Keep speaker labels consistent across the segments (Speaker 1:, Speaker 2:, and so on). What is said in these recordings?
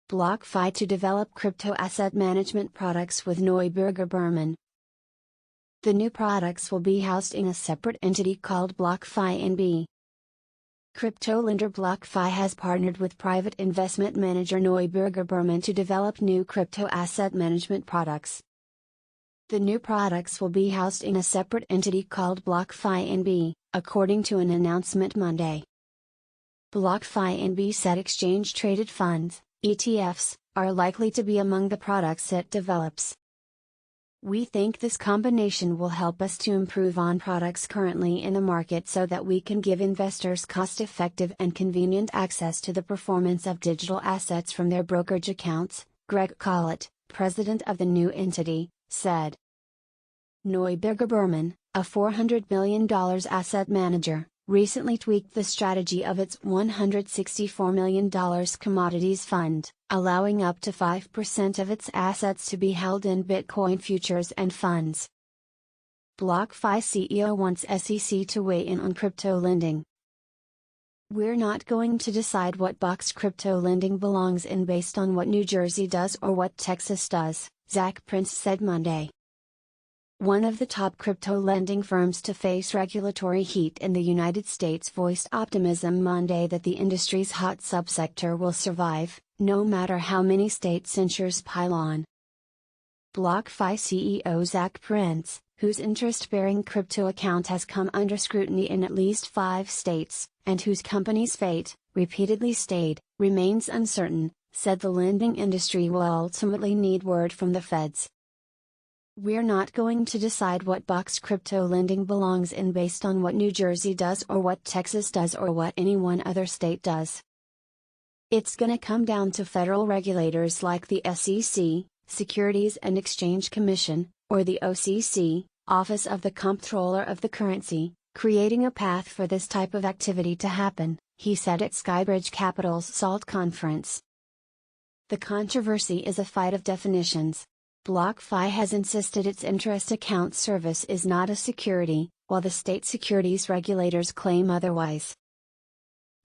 Speaker 1: BlockFi to develop crypto asset management products with Neuberger Berman. The new products will be housed in a separate entity called BlockFi NB. Crypto lender BlockFi has partnered with private investment manager Neuberger Berman to develop new crypto asset management products. The new products will be housed in a separate entity called BlockFi NB, according to an announcement Monday. BlockFi NB said exchange-traded funds, ETFs, are likely to be among the products it develops. We think this combination will help us to improve on products currently in the market so that we can give investors cost-effective and convenient access to the performance of digital assets from their brokerage accounts, Greg Collett, president of the new entity, said. Neuberger Berman, a $400 million asset manager, recently tweaked the strategy of its $164 million commodities fund, allowing up to 5% of its assets to be held in Bitcoin futures and funds. BlockFi CEO wants SEC to weigh in on crypto lending. We're not going to decide what box crypto lending belongs in based on what New Jersey does or what Texas does, Zach Prince said Monday. One of the top crypto lending firms to face regulatory heat in the United States voiced optimism Monday that the industry's hot subsector will survive, no matter how many state censures pile on. BlockFi CEO Zach Prince, whose interest-bearing crypto account has come under scrutiny in at least 5 states, and whose company's fate, repeatedly stayed, remains uncertain, said the lending industry will ultimately need word from the feds. We're not going to decide what box crypto lending belongs in based on what New Jersey does or what Texas does or what any one other state does. It's gonna come down to federal regulators like the SEC, Securities and Exchange Commission, or the OCC, Office of the Comptroller of the Currency, creating a path for this type of activity to happen, he said at Skybridge Capital's SALT conference. The controversy is a fight of definitions. BlockFi has insisted its interest account service is not a security, while the state securities regulators claim otherwise.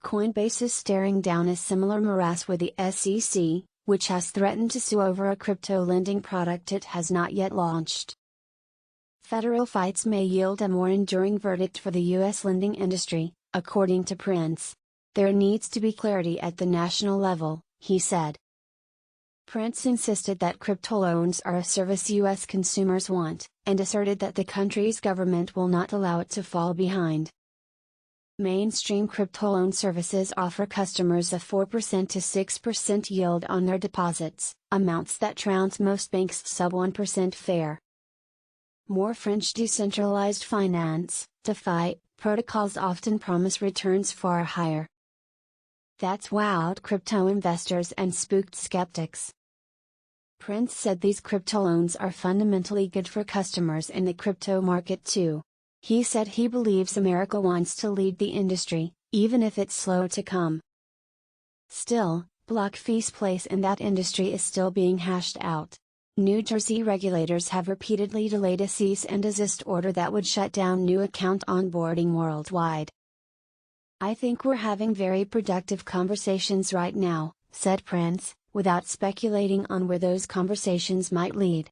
Speaker 1: Coinbase is staring down a similar morass with the SEC, which has threatened to sue over a crypto lending product it has not yet launched. Federal fights may yield a more enduring verdict for the U.S. lending industry, according to Prince. There needs to be clarity at the national level, he said. Prince insisted that crypto loans are a service U.S. consumers want, and asserted that the country's government will not allow it to fall behind. Mainstream crypto loan services offer customers a 4% to 6% yield on their deposits, amounts that trounce most banks' sub-1% fare. More French decentralized finance, DeFi, protocols often promise returns far higher. That's wowed crypto investors and spooked skeptics. Prince said these crypto loans are fundamentally good for customers in the crypto market too. He said he believes America wants to lead the industry, even if it's slow to come. Still, BlockFi's place in that industry is still being hashed out. New Jersey regulators have repeatedly delayed a cease and desist order that would shut down new account onboarding worldwide. I think we're having very productive conversations right now, said Prince, without speculating on where those conversations might lead.